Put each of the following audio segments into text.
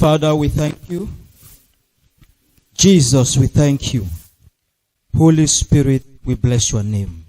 Father, we thank you. Jesus, we thank you. Holy Spirit, we bless your name.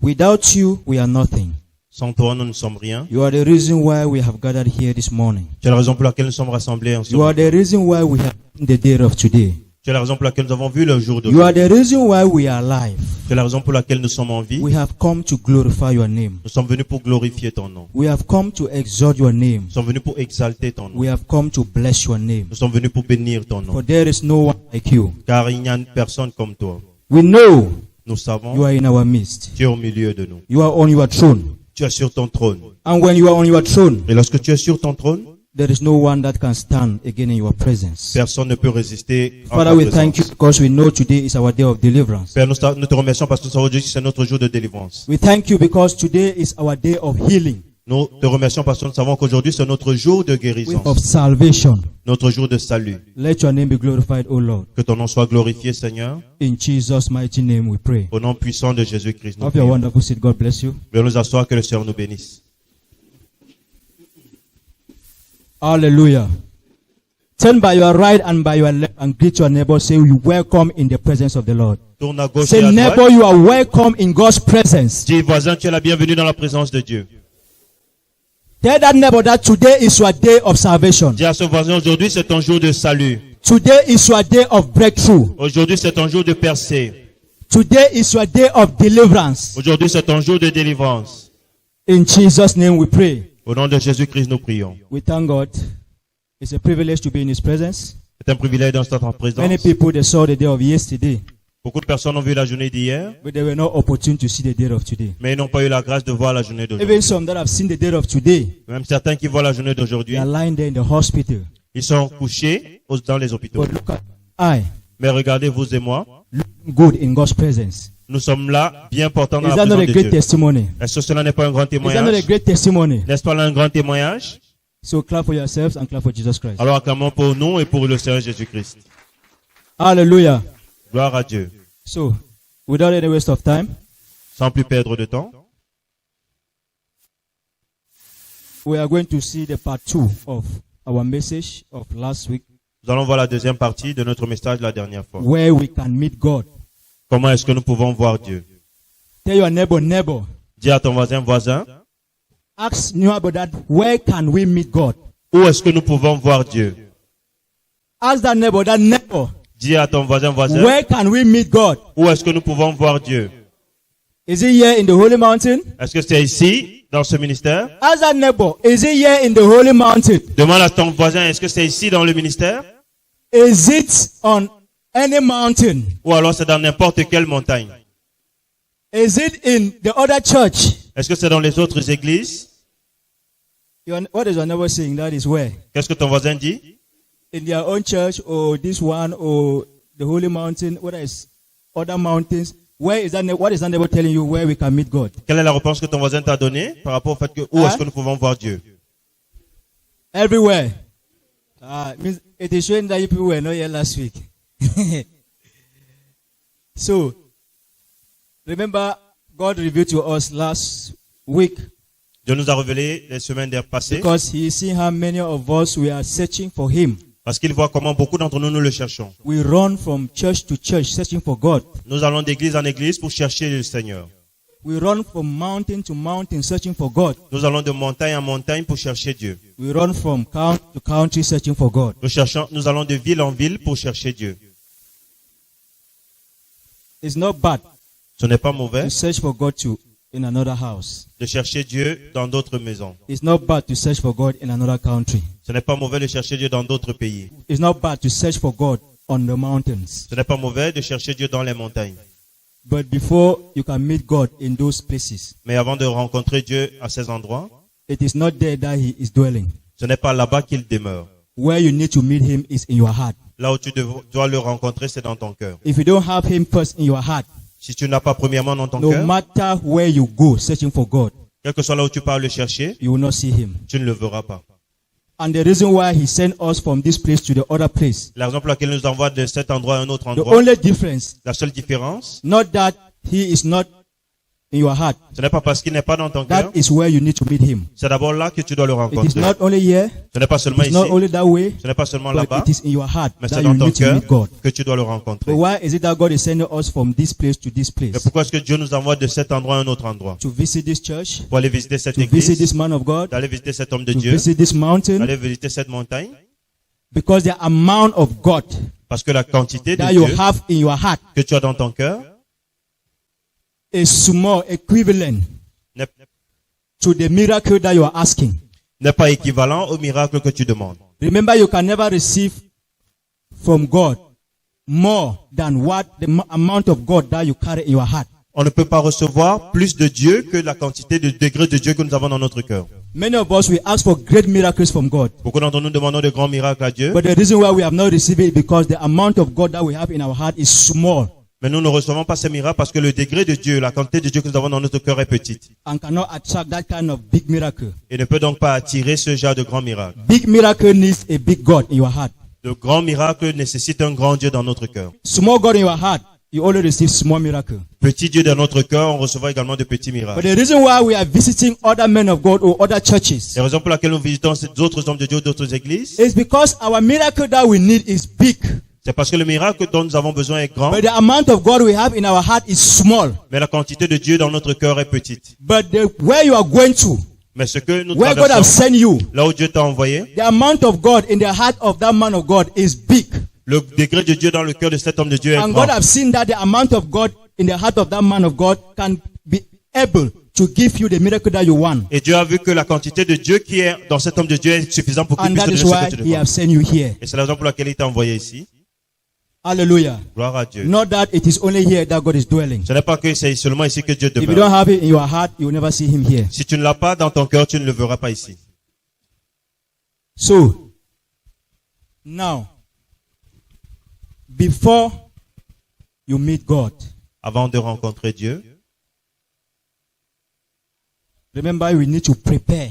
Without you, we are nothing. Sans toi, nous ne sommes rien. You are the reason why we have gathered here this morning. Tu es la raison pour laquelle nous sommes rassemblés en ce You are moment. the reason why we have seen the day of today. Tu es la raison pour laquelle nous avons vu le jour You are d'aujourd'hui. the reason why we are alive. Tu es la raison pour laquelle nous sommes en vie. We have come to glorify your name. Nous sommes venus pour glorifier ton nom. We have come to exalt your name. Nous sommes venus pour exalter ton nom. We have come to bless your name. Nous sommes venus pour bénir ton nom. For there is no one like you. Car il n'y a personne comme toi. We know Nous savons, you are in our midst. tu es au milieu de nous. You are on your throne. Tu es sur ton trône. And when you are on your throne, Et lorsque tu es sur ton trône, there is no one that can stand again in your presence. personne ne peut résister à Father, ta we thank you présence. because we know today is our day of deliverance. Père, nous te remercions parce que nous savons aujourd'hui que c'est notre jour de délivrance. We thank you because today is our day of healing, Nous te remercions parce que nous savons qu'aujourd'hui c'est notre jour de guérison, of salvation. notre jour de salut. Let your name be glorified, O Lord. Que ton nom soit glorifié, Seigneur. In Jesus' mighty name we pray. Au nom puissant de Jésus-Christ, nous Have your prions. wonderful seat. God bless you. Veuillez nous asseoir, que le Seigneur nous bénisse. Hallelujah. Turn by your right and by your left and greet your neighbor. Say, you welcome in the presence of the Lord. Tourne à gauche et Say, à neighbor, droite. you are welcome in God's presence. Dis, voisin, tu es la bienvenue dans la présence de Dieu. Tell that neighbor that today is your day of salvation. Dis à ce voisin, aujourd'hui c'est ton jour de salut. Today is your day of breakthrough. Aujourd'hui c'est ton jour de percée. Today is your day of deliverance. Aujourd'hui c'est ton jour de délivrance. In Jesus' name we pray. Au nom de Jésus-Christ, nous prions. We thank God. It's a privilege to be in His presence. C'est un privilège d'être en Many présence. people, they saw the day of yesterday, Beaucoup de personnes ont vu la journée d'hier, but they were not opportune to see the day of today. mais ils n'ont pas eu la grâce de voir la journée Even d'aujourd'hui. some that have seen the day of today, Même certains qui voient la journée they d'aujourd'hui, are lying there in the hospital. ils sont couchés dans les hôpitaux. But look at I, Mais regardez, vous et moi, looking good in God's presence. nous sommes là, bien portants dans Is la that not a présence de great Dieu. testimony? Est-ce que cela n'est pas un grand Is that not a témoignage? great testimony? N'est-ce pas là un grand témoignage? So clap for yourselves and clap for Jesus Christ. Alors acclamons pour nous et pour le Seigneur Jésus-Christ. Hallelujah. Gloire à Dieu. So, without any waste of time, Sans plus perdre de temps, we are going to see the part 2 of our message of last week, nous allons voir la deuxième partie de notre message la dernière fois. where we can meet God. Comment est-ce que nous pouvons voir Dieu? Tell your neighbor, neighbor, Dis à ton voisin, voisin, ask neighbor that, where can we meet God? où est-ce que nous pouvons voir Dieu? Ask that neighbor, Dis à ton voisin, voisin, where can we meet God? où est-ce que nous pouvons voir Dieu? Is it here in the holy mountain? Est-ce que c'est ici, dans ce ministère? Ask that neighbor, is it here in the holy mountain? Demande à ton voisin, est-ce que c'est ici dans le ministère? Is it on any mountain? Ou alors c'est dans n'importe quelle montagne? Is it in the other church? Est-ce que c'est dans les autres églises? What is your neighbor saying? That is where? Qu'est-ce que ton voisin dit? In their own church or this one or the holy mountain? What is other mountains? Where is that? What is that neighbor telling you where we can meet God? Quelle est la réponse que ton voisin t'a donnée par rapport au fait que où est-ce que nous pouvons voir Dieu? Everywhere. Means it is showing that you people were not here last week. So, remember, God revealed to us last week Dieu nous a révélé les semaines passées because He is seeing how many of us we are searching for Him. parce qu'il voit comment beaucoup d'entre nous le cherchons. We run from church to church searching for God. Nous allons d'église en église pour chercher le Seigneur. We run from mountain to mountain searching for God. Nous allons de montagne en montagne pour chercher Dieu. We run from country to country searching for God. Nous allons de ville en ville pour chercher Dieu. It's not bad Ce n'est pas mauvais to search for God in another house. de chercher Dieu dans d'autres maisons. It's not bad to search for God in another country. Ce n'est pas mauvais de chercher Dieu dans d'autres pays. It's not bad to search for God on the mountains. Ce n'est pas mauvais de chercher Dieu dans les montagnes. But before you can meet God in those places, Mais avant de rencontrer Dieu à ces endroits, it is not there that He is dwelling. ce n'est pas là-bas qu'il demeure. Where you need to meet Him is in your heart. Là où tu dois le rencontrer, c'est dans ton cœur. If you don't have Him first in your heart, Si tu n'as pas premièrement dans ton no cœur, matter where you go searching for God, quel que soit là où tu pars le chercher, you will not see Him. tu ne le verras pas. And the reason why He sent us from this place to the other place, La raison pour laquelle il nous envoie de cet endroit à un autre the endroit, only difference, la seule différence, not that He is not in your heart, Ce n'est pas parce qu'il n'est pas dans ton that cœur. is where you need to meet him. C'est d'abord là que tu dois le It is rencontrer. not only here, Ce n'est pas seulement it's ici. not only that way, Ce n'est pas seulement but là-bas. it is in your heart Mais that c'est you dans ton need to cœur meet God. que tu dois le But rencontrer. why is it that God is sending us from this place to this Mais place? pourquoi est-ce que Dieu nous envoie de cet endroit à un autre endroit? To visit this church, Pour aller visiter cette to visit église, this man of God, d'aller visiter cet homme de to Dieu, visit this mountain, d'aller visiter cette montagne. because the amount of God Parce que la quantité de that you Dieu have in your heart que tu as dans ton cœur is small, equivalent n'est to the miracle that you are asking. n'est pas équivalent au miracle que tu demandes. Remember, you can never receive from God more than what the amount of God that you carry in your heart. On ne peut pas recevoir plus de Dieu que la quantité de degrés de Dieu que nous avons dans notre cœur. Many of us, we ask for great miracles from God. Beaucoup d'entre nous demandons de grands miracles à Dieu, But the reason why we have not received it is because the amount of God that we have in our heart is small mais nous ne recevons pas ces miracles parce que le degré de Dieu, la quantité de Dieu que nous avons dans notre cœur est petite. and cannot attract that kind of big miracle. Et ne peut donc pas attirer ce genre de grands miracles. Big miracle needs a big God in your heart. De grands miracles nécessitent un grand Dieu dans notre cœur. Small God in your heart, you only receive small miracle. Petit Dieu dans notre cœur, on recevra également de petits But miracles. the reason why we are visiting other men of God or other churches La raison pour laquelle nous visitons ces autres hommes de Dieu, d'autres églises, is because our miracle that we need is big. c'est parce que le miracle dont nous avons besoin est grand, But the amount of God we have in our heart is small. mais la quantité de Dieu dans notre cœur est petite. But where you are going to, Mais ce que nous where God has traversons, sent you, là où Dieu t'a envoyé, the amount of God in the heart of that man of God is big. le degré de Dieu dans le cœur de cet homme de Dieu est And grand. God has seen that the amount of God in the heart of that man of God can be able to give you the miracle that you want. Et Dieu a vu que la quantité de Dieu qui est dans cet homme de Dieu est suffisante pour qu'il And puisse that te is donner why ce que tu he demandes. has sent you here. Et c'est la raison pour laquelle il t'a envoyé ici. Hallelujah. Gloire à Dieu. Not that it is only here that God is dwelling. Ce n'est pas que c'est seulement ici que Dieu If you demeure. don't have it in your heart, you will never see him here. Si tu ne l'as pas dans ton cœur, tu ne le verras pas ici. So, now, before you meet God, Avant de rencontrer Dieu, remember we need to prepare.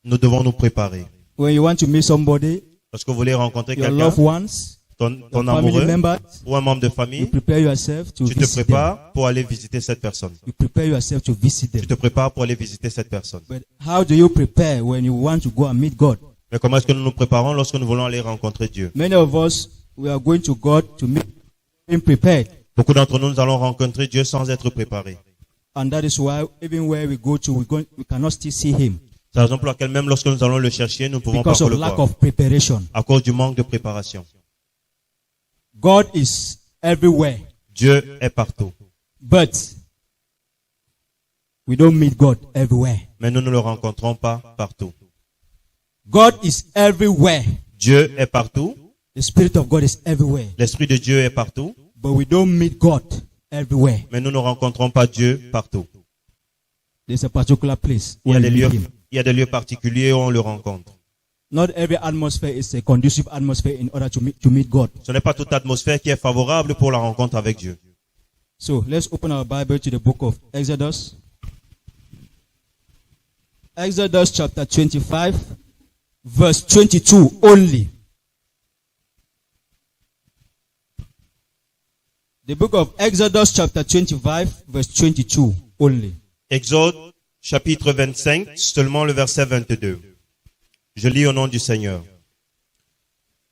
nous devons nous préparer. When you want to meet somebody, Lorsque vous voulez rencontrer your quelqu'un, loved ones, ton your family amoureux members, ou un membre de you famille, prepare yourself to tu te visit them. prépares pour aller visiter cette personne. You prepare yourself to visit them. Tu te prépares pour aller visiter cette personne. But how do you prepare when you want to go and meet God? Mais comment est-ce que nous nous préparons lorsque nous voulons aller rencontrer Dieu? Many of us, we are going to God to meet Him prepared. Beaucoup d'entre nous, nous allons rencontrer Dieu sans être préparés. And that is why even where we go to, we cannot still see Him C'est la raison pour laquelle même lorsque nous allons le chercher, nous ne pouvons pas because of le lack voir. of preparation. À cause du manque de préparation. God is everywhere, Dieu est partout. but we don't meet God everywhere. Mais nous ne le rencontrons pas partout. God is everywhere. Dieu est partout. The Spirit of God is everywhere, L'Esprit de Dieu est partout. but we don't meet God everywhere. Mais nous ne rencontrons pas Dieu partout. There's a particular place Il y where a we des meet lieux, Him. il y a des lieux particuliers où on le rencontre. Not every atmosphere is a conducive atmosphere in order to meet God. Ce n'est pas toute atmosphère qui est favorable pour la rencontre avec Dieu. So let's open our Bible to the book of Exodus. Exodus chapter 25, verse 22 only. The book of Exodus chapter 25, verse 22 only. Exode, chapitre 25, seulement le verset 22. Je lis au nom du Seigneur.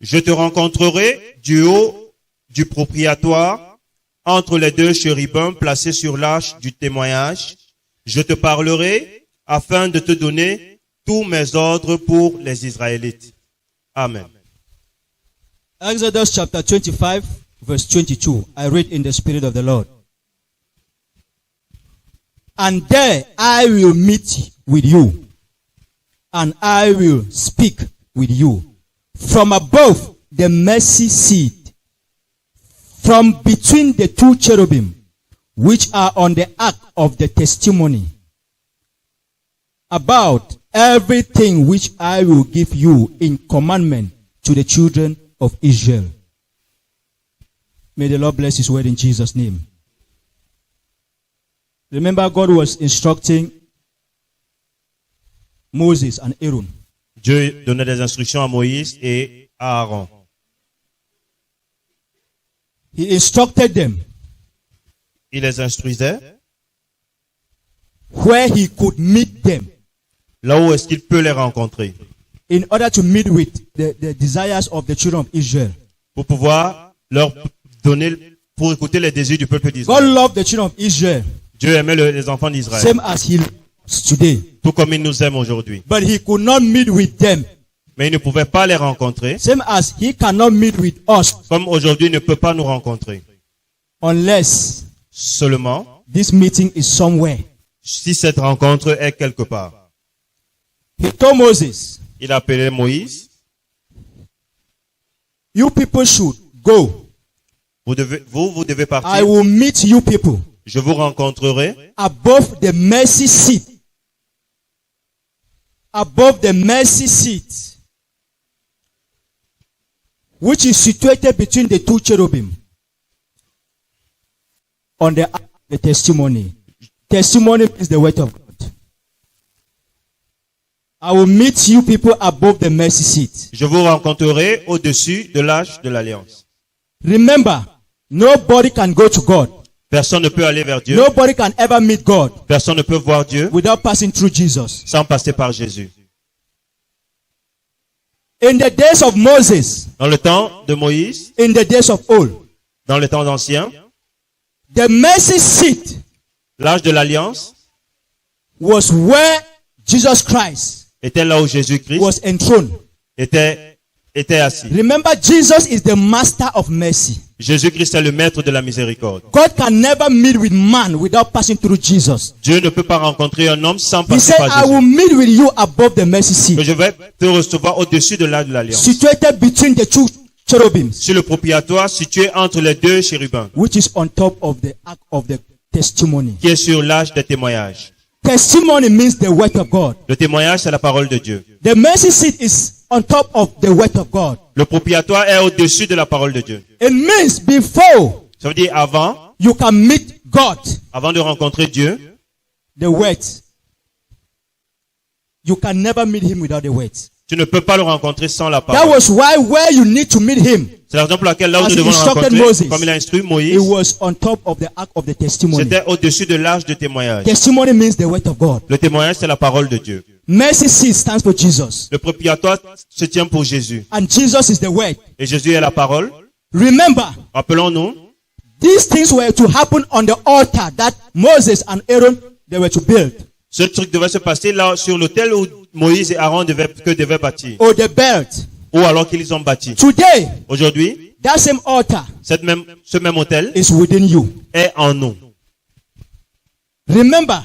Je te rencontrerai du haut du propriatoire, entre les deux chérubins placés sur l'arche du témoignage. Je te parlerai afin de te donner tous mes ordres pour les Israélites. Amen. Exodus chapter 25, verse 22. I read in the Spirit of the Lord. And there I will meet with you, and I will speak with you from above the mercy seat, from between the two cherubim, which are on the ark of the testimony, about everything which I will give you in commandment to the children of Israel. May the Lord bless His word in Jesus' name. Remember, God was instructing Moses and Aaron. Dieu donnait des instructions à Moïse et à Aaron. He instructed them Il les instruisait where he could meet them là où est-ce qu'il peut les rencontrer, in order to meet with the desires of the children of Israel. pour pouvoir leur donner, pour écouter les désirs du peuple God d'Israël. loved the children of Israel, Dieu aimait les enfants d'Israël, same as he loves today. tout comme il nous aime aujourd'hui. But he could not meet with them, Mais il ne pouvait pas les rencontrer, same as he cannot meet with us, comme aujourd'hui il ne peut pas nous rencontrer. unless Seulement, this meeting is somewhere. si cette rencontre est quelque part. He told Moses, Il a appelé Moïse, you people should go. vous devez I partir, will meet you people je vous rencontrerai above the mercy seat. Above the mercy seat, which is situated between the two cherubim on the ark of the testimony. Testimony is the word of God. I will meet you people above the mercy seat. Je vous rencontrerai au-dessus de l'âge de l'alliance. Remember, nobody can go to God. Personne ne peut aller vers Dieu. Nobody can ever meet God Personne ne peut voir Dieu without passing through Jesus. sans passer par Jésus. In the days of Moses, Dans le temps de Moïse, in the days of old, dans le temps ancien, the mercy seat l'âge de l'alliance was where Jesus Christ était là où Jésus-Christ was enthroned. était assis. Remember, Jesus is the master of mercy. Jésus-Christ est le maître de la miséricorde. God can never meet with man without passing through Jesus. Dieu ne peut pas rencontrer un homme sans He passer said, par I Jésus. will meet with you above the mercy Que seat, je vais te recevoir au-dessus de l'âge de l'alliance. situated between the two cherubims, Sur le propitiatoire situé entre les deux chérubins, which is on top of the ark of the testimony. qui est sur l'âge des témoignages. Testimony means the word of God. Le témoignage, c'est la parole de Dieu. The mercy seat is on top of the word of God. Le propitiatoire est au-dessus de la parole de Dieu. It means before Ça veut dire avant you can meet God, de rencontrer Dieu, the word, you can never meet him without the word. tu ne peux pas le rencontrer sans la That parole. was why where you need to meet him, C'est la raison pour laquelle là où As nous devons le instructed rencontrer, Moses, comme il a instruit it Moïse, was on top of the ark of the testimony. c'était au-dessus de l'âge de témoignage. Testimony means the word of God. Le témoignage, c'est la parole de Dieu. Mercy seat stands for Jesus. Le propitiatoire se tient pour Jésus. And Jesus is the word. Et Jésus est la parole. Remember, Rappelons-nous, these things were to happen on the altar that Moses and Aaron, they were to build. ce truc devait se passer là sur l'autel où Moïse et Aaron devaient bâtir. Or the belt. Ou alors qu'ils ont bâti. Today, Aujourd'hui, that same altar ce même autel is within you. est en nous. Remember,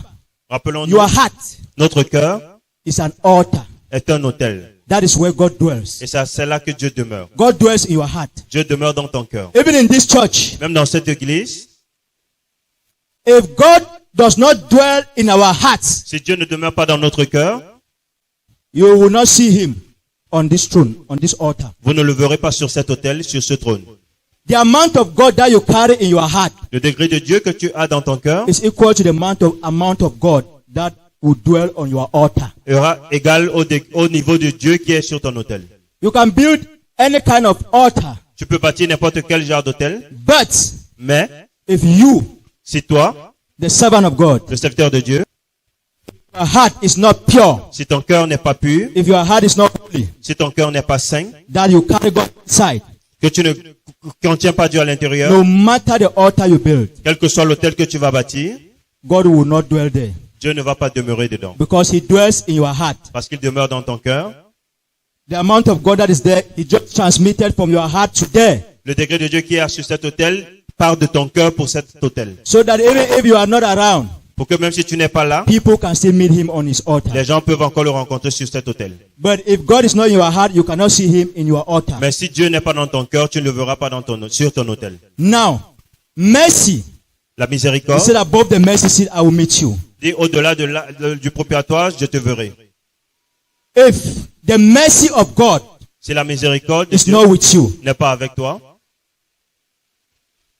Rappelons-nous, your heart notre cœur is an altar. est un autel. That is where God dwells. Et c'est là que Dieu demeure. God dwells in your heart. Dieu demeure dans ton cœur. Even in this church, Même dans cette église, if God does not dwell in our hearts, si Dieu ne demeure pas dans notre cœur, you will not see him on this throne, on this altar. vous ne le verrez pas sur cet autel, sur ce trône. The amount of God that you carry in your heart Le degré de Dieu que tu as dans ton cœur is equal to the amount of God that will dwell on your altar. sera égal au niveau de Dieu qui est sur ton autel. You can build any kind of altar, Tu peux bâtir n'importe quel genre d'autel, but mais if you, si toi, the servant of God, le serviteur de Dieu, your heart is not pure, si ton cœur n'est pas pur, if your heart is not holy, si ton cœur n'est pas saint, that you carry God inside, que tu ne contiens pas Dieu à l'intérieur, no matter the altar you build, quel que soit l'autel que tu vas bâtir, God will not dwell there Dieu ne va pas demeurer dedans. because he dwells in your heart. Parce qu'il demeure dans ton cœur. The amount of God that is there, he just transmitted from your heart to there. Le degré de Dieu qui est sur cet autel part de ton cœur pour cet autel. So that even if you are not around, Pour que même si tu n'es pas là, people can still meet him on his altar. les gens peuvent encore le rencontrer sur cet autel. But if God is not in your heart, you cannot see him in your altar. Mais si Dieu n'est pas dans ton cœur, tu ne le verras pas sur ton autel. Now, mercy. La He miséricorde said, above the mercy seat, I will meet you. dit au-delà du propitiatoire, je te verrai. If the mercy of God Si la miséricorde de is Dieu not with you, n'est pas avec toi,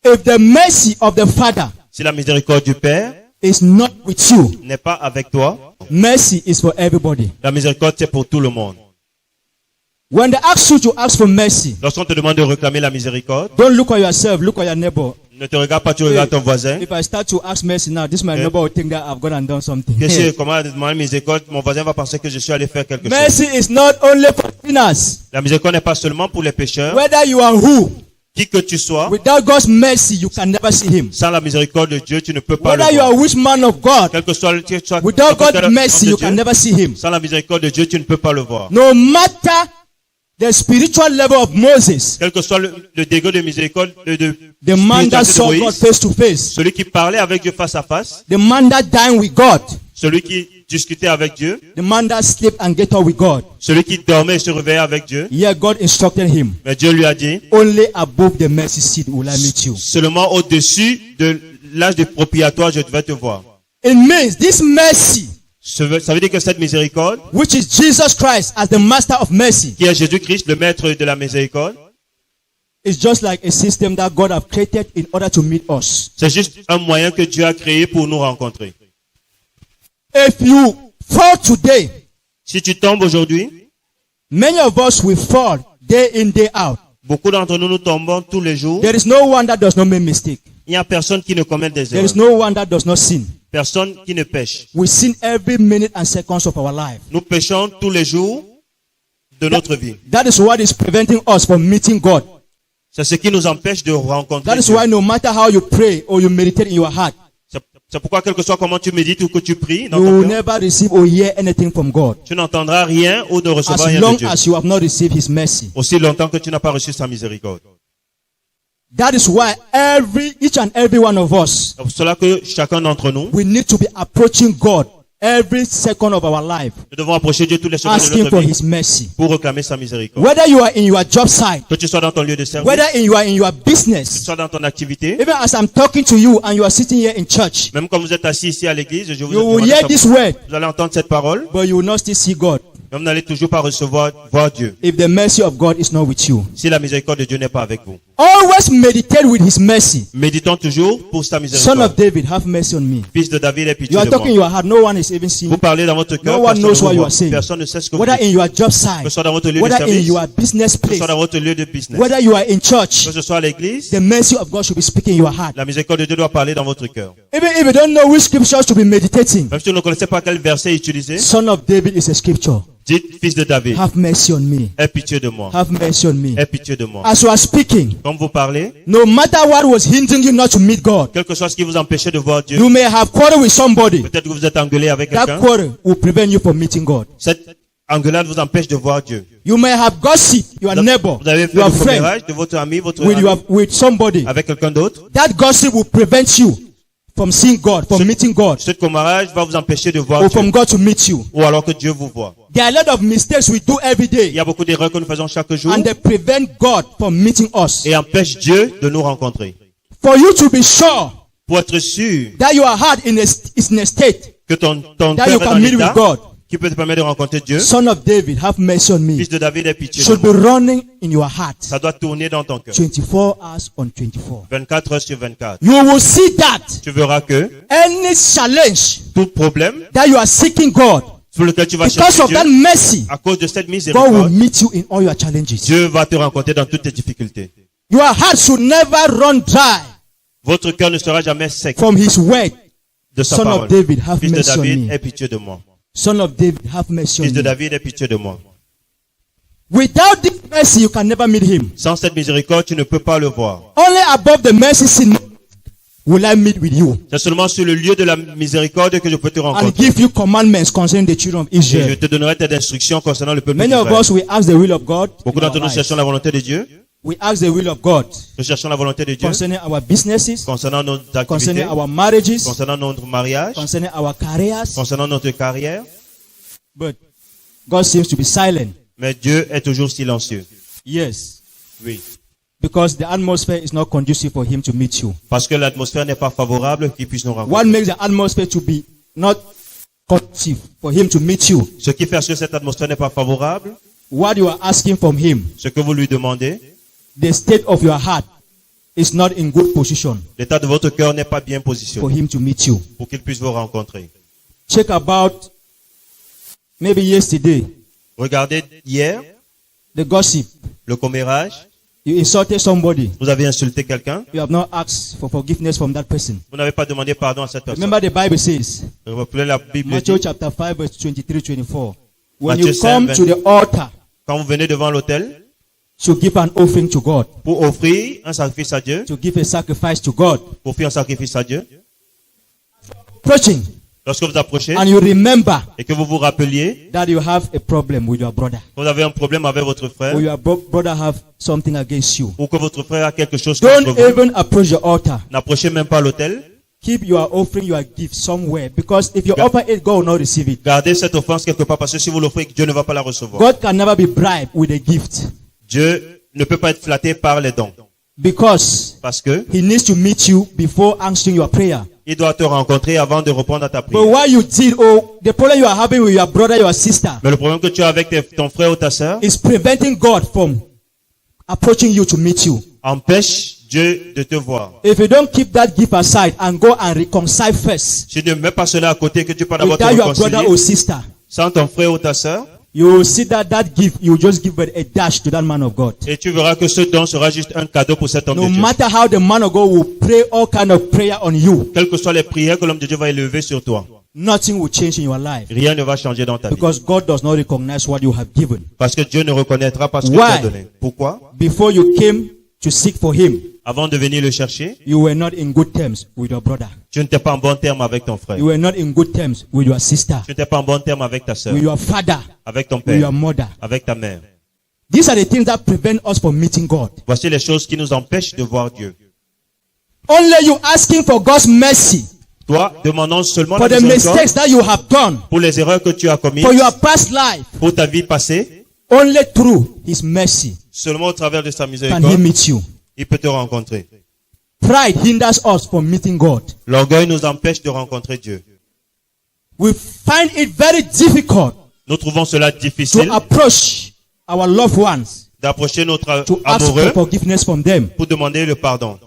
if the mercy of the Father si la miséricorde du Père is not with you, n'est pas avec toi, mercy is for everybody. la miséricorde c'est pour tout le monde. When they ask you to ask for mercy, Lorsqu'on te demande de réclamer la miséricorde, don't look at yourself, look at your neighbor. Ne te regarde pas, tu regardes ton voisin. If I start to ask mercy now, this my Yeah. neighbor will think that I've gone and done something. Qu'est-ce que, comment demander miséricorde, mon voisin va penser que je suis allé faire quelque chose. Mercy is not only for sinners. La miséricorde n'est pas seulement pour les pécheurs. Whether you are who, Qui que tu sois, without God's mercy, you can never see Him. sans la miséricorde de Dieu, tu ne peux pas Whether le you are voir. which man of God, Quel que soit le without quel que soit God's l'homme mercy, de you Dieu, can never see Him. sans la miséricorde de Dieu, tu ne peux pas le voir. No matter the spiritual level of Moses, Quel que soit le degré de miséricorde the man that spiritualité saw de God Moïse, face to face, celui qui parlait avec Dieu face à face, the man that dined with God, celui qui discutait avec Dieu, the man that slept and get up with God. celui qui dormait et se réveillait avec Dieu. Yeah, God instructed him. Mais Dieu lui a dit, Only above the mercy seat will I meet you. seulement au-dessus de l'âge de propriatoire, je vais te voir. It means this mercy, Ça veut dire que cette miséricorde, which is Jesus Christ as the master of mercy, qui est Jésus-Christ, le maître de la miséricorde, is just like a system that God have created in order to meet us. c'est juste un moyen que Dieu a créé pour nous rencontrer. If you fall today, Si tu tombes aujourd'hui, many of us will fall day in, day out. beaucoup d'entre nous, nous tombons tous les jours. There is no one that does not make mistake. Il n'y a personne qui ne commet des There is erreurs. no one that does not sin. Personne qui ne pêche. We sin every minute and seconds of our life. Nous péchons tous les jours de notre vie. That is what is preventing us from meeting God. C'est ce qui nous empêche de rencontrer That is Dieu. why no matter how you pray or you meditate in your heart, C'est pourquoi, quel que soit comment tu médites ou que tu pries, dans you ton will cœur, never receive or hear anything from God. tu n'entendras rien ou ne recevras As rien de long Dieu. as you have not received His mercy. Aussi longtemps que tu n'as pas reçu sa miséricorde. That is why each and every one of us, C'est pour cela que chacun d'entre nous, we need to be approaching God every second of our life, nous devons approcher Dieu tous les secondes de asking notre for vie His mercy. pour réclamer sa miséricorde. Whether you are in your job site, Que tu sois dans ton lieu de service, whether you are in your que tu business, sois dans ton activité, even as I'm talking to you and you are sitting here in church, même quand vous êtes assis ici à l'église, je vous you will demande hear ça- this word, vous allez entendre cette parole, but you will not still see God mais vous n'allez toujours pas voir Dieu if the mercy of God is not with you. si la miséricorde de Dieu n'est pas avec vous. Always meditate with His mercy. Méditons toujours pour sa Son miséricorde. of David, have mercy on me. Fils de David, aie You pitié are de talking in moi. your heart, no one is even seeing. Vous parlez dans votre cœur, No one personne knows ne vous what you voit. are saying. Personne ne sait ce que vous Whether dites. in your job Que site, ce soit dans votre lieu de whether in service, your business que ce place, soit dans votre lieu de business, whether you are in church, que ce soit à l'église, the mercy of God should be speaking in your heart. la miséricorde de Dieu doit parler dans votre cœur. Even if you don't know which scriptures to be meditating, Même si vous ne connaissez pas quel verset utiliser, Son of David is a scripture. dites, fils de David, Have mercy on me. aie pitié de moi. Have mercy on me. Aie pitié de moi. As you are speaking, Comme vous parlez, no matter what was hindering you not to meet God, quel que soit ce qui vous empêchait de voir Dieu, you may have quarrel with somebody. peut-être que vous êtes engueulé avec That quelqu'un, quarrel will prevent you from meeting God. cette engueulade vous empêche de voir Dieu. You may have gossip, your neighbor, Vous avez fait your le friend, commérage de votre ami, votre with, ami, with somebody. avec quelqu'un d'autre. That gossip will prevent you from seeing God, from meeting God, Ce commérage va vous empêcher de voir or Dieu. from God to meet you. Ou alors que Dieu vous voit. There are a lot of mistakes we do every Il day, y a beaucoup d'erreurs que nous faisons chaque jour and they prevent God from meeting us. et empêchent Dieu de nous rencontrer. For you to be sure Pour être sûr that your heart is in a state que ton that cœur you est dans can meet with l'état God, qui peut te permettre de rencontrer Dieu, Son of David, have mercy on me, fils de David, aie pitié de should be moi. running in your heart Ça doit tourner dans ton cœur. 24 hours on 24. 24 heures sur 24. You will see that Tu verras que any challenge tout problème that you are seeking God, sur lequel tu vas because chercher of Dieu, that mercy, à cause de cette God will miséricorde, meet you in all your challenges. Dieu va te rencontrer dans toutes tes difficultés. Your heart should never run dry Votre cœur ne sera jamais sec from His word. de sa Son parole. of David, have Fils de mercy on David, me. aie pitié de moi. Son of David, have mercy on Fils de me. David, aie pitié de moi. Without this mercy, you can never meet Him. Sans cette miséricorde, tu ne peux pas le voir. Only above the mercy seat will I meet with you C'est seulement sur le lieu de la miséricorde que je peux te and rencontrer. give you commandments concerning the children of Et je Israel. te donnerai tes instructions concernant le peuple Many of d'Israël. us, we ask the will of God. Beaucoup in our d'entre nous lives. cherchons la volonté de Dieu. We ask the will of God Nous cherchons la volonté de Dieu concerning our businesses, concernant nos concerning activités, our marriages, concernant notre mariage, concerning our careers. concernant notre carrière. But God seems to be silent. Mais Dieu est toujours silencieux. Yes. Oui. Because the atmosphere is not conducive for Him to meet you. Parce que l'atmosphère n'est pas favorable qu'il puisse nous What rencontrer. makes the atmosphere to be not conducive for Him to meet you? Ce qui fait que cette atmosphère n'est pas favorable, What you are asking from Him, ce que vous lui demandez, the state of your heart is not in good position l'état de votre cœur n'est pas bien for positionné Him to meet you. pour qu'il puisse vous rencontrer. Check about maybe yesterday, Regardez hier, the gossip. le commérage. You insulted somebody. Vous avez insulté quelqu'un. You have not asked for forgiveness from that person. Vous n'avez pas demandé pardon à cette personne. Remember the Bible says, Rappelez la Bible Matthew dit, chapter 5 verse 23-24. When Matthieu you come 5, to the altar quand vous venez devant l'autel to give an offering to God, pour offrir un sacrifice à Dieu, to give a sacrifice to God, pour offrir un sacrifice à Dieu, preaching, lorsque vous approchez and you remember et que vous vous rappeliez that you have a problem with your brother, que vous avez un problème avec votre frère or your brother have something against you, ou que votre frère a quelque chose don't contre vous, even approach the altar. n'approchez même pas l'autel. Keep your offering, your gift somewhere, because if you offer it, God will not receive it. Gardez cette offense quelque part parce que si vous l'offrez, Dieu ne va pas la recevoir. God can never be bribed with a gift, Dieu ne peut pas être flatté par les dons because parce que He needs to meet you before answering your prayer. il doit te rencontrer avant de répondre à ta But prière. what you did, or the problem you are having with your brother, your sister, Mais le problème que tu as avec ton frère ou ta sœur is preventing God from approaching you to meet you. empêche Dieu de te voir. If you don't keep that gift aside and go and reconcile first Si tu ne mets pas cela à côté, que tu peux d'abord te without your brother or réconcilier sister, sans ton frère ou ta sœur, you will see that that gift, you just give it a dash to that man of God. et tu verras que ce don sera juste un cadeau pour cet homme No de Dieu. matter how the man of God will pray all kind of prayer on you, Quelles que soient les prières que l'homme de Dieu va élever sur toi, nothing will change in your life, rien ne va changer dans ta vie. because God does not recognize what you have given. Parce que Dieu ne reconnaîtra pas ce que Why? tu as donné. Pourquoi? Before you came to seek for Him, Avant de venir le chercher, you were not in good terms with your brother. tu n'étais pas en bon terme avec ton frère. You were not in good terms with your sister, Tu n'étais pas en bon terme avec ta sœur, with your father, avec ton with your père, mother. avec ta mère. These are the things that prevent us from meeting God. Voici les choses qui nous empêchent de voir Dieu. Only you asking for God's mercy Toi, demandons seulement for la the miséricorde mistakes that you have done, pour les erreurs que tu as commises, for your past life. pour ta vie passée. Only through His mercy Seulement au travers de sa can He miséricorde, meet you. il peut te rencontrer. Pride hinders us from meeting God. L'orgueil nous empêche de rencontrer Dieu. We find it very difficult Nous trouvons cela to difficile approach our loved ones, d'approcher notre to ask for amoureux forgiveness from them. pour demander le pardon.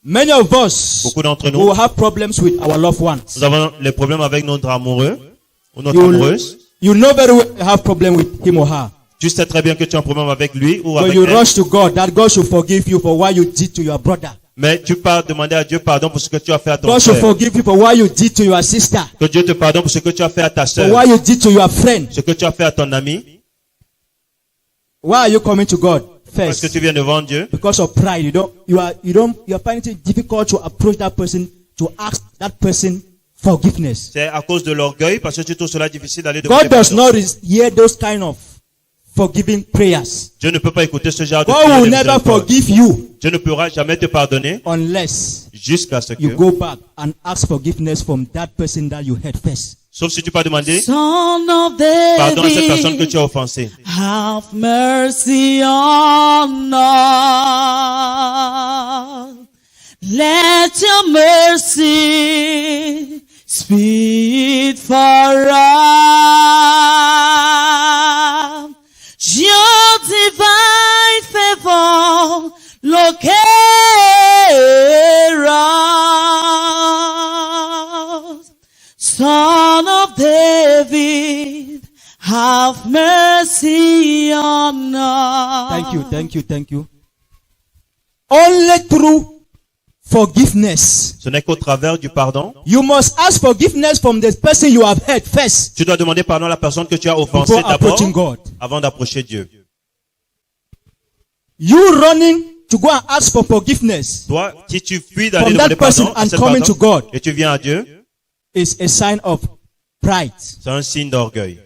Many of us Beaucoup d'entre nous, will have problems with our loved ones. nous avons les problèmes avec notre amoureux ou notre You, amoureuse. you know very well you have problem with him or her. Tu sais très bien que tu as un problème avec lui ou But avec you elle. rush to God that God should forgive you for what you did to your brother. Mais tu pars demander à Dieu pardon pour ce que tu as fait à ton God should frère. forgive you for what you did to your sister, Que Dieu te pardonne pour ce que tu as fait à ta for sœur, what you did to your friend. ce que tu as fait à ton ami. Why are you coming to God Parce que first? tu viens devant Dieu. Because of pride. You are finding it difficult to approach that person, to ask that person forgiveness. C'est à cause de l'orgueil parce que tu trouves cela difficile d'aller demander God does pardon. not hear those kind of forgiving prayers. Dieu ne peut pas écouter ce genre de God prière de will never miséricorde. forgive you Dieu ne pourra jamais te pardonner unless jusqu'à ce que, you go back and ask forgiveness from that person that you hurt first. sauf si tu peux demander Son of pardon à cette personne que David, tu as offensée. have mercy on us. Let your mercy speak for us. Your divine favor locate us. Son of David, have mercy on us. Thank you. Only through forgiveness. Ce n'est qu'au travers du pardon. You must ask forgiveness from the person you have hurt first Tu dois demander pardon à la personne que tu as offensée before d'abord approaching God. avant d'approcher Dieu. You running to go and ask for forgiveness Toi, si tu fuis d'aller from demander that person pardon à and cette coming to personne God et tu viens à Dieu, is a sign of pride. c'est un signe d'orgueil.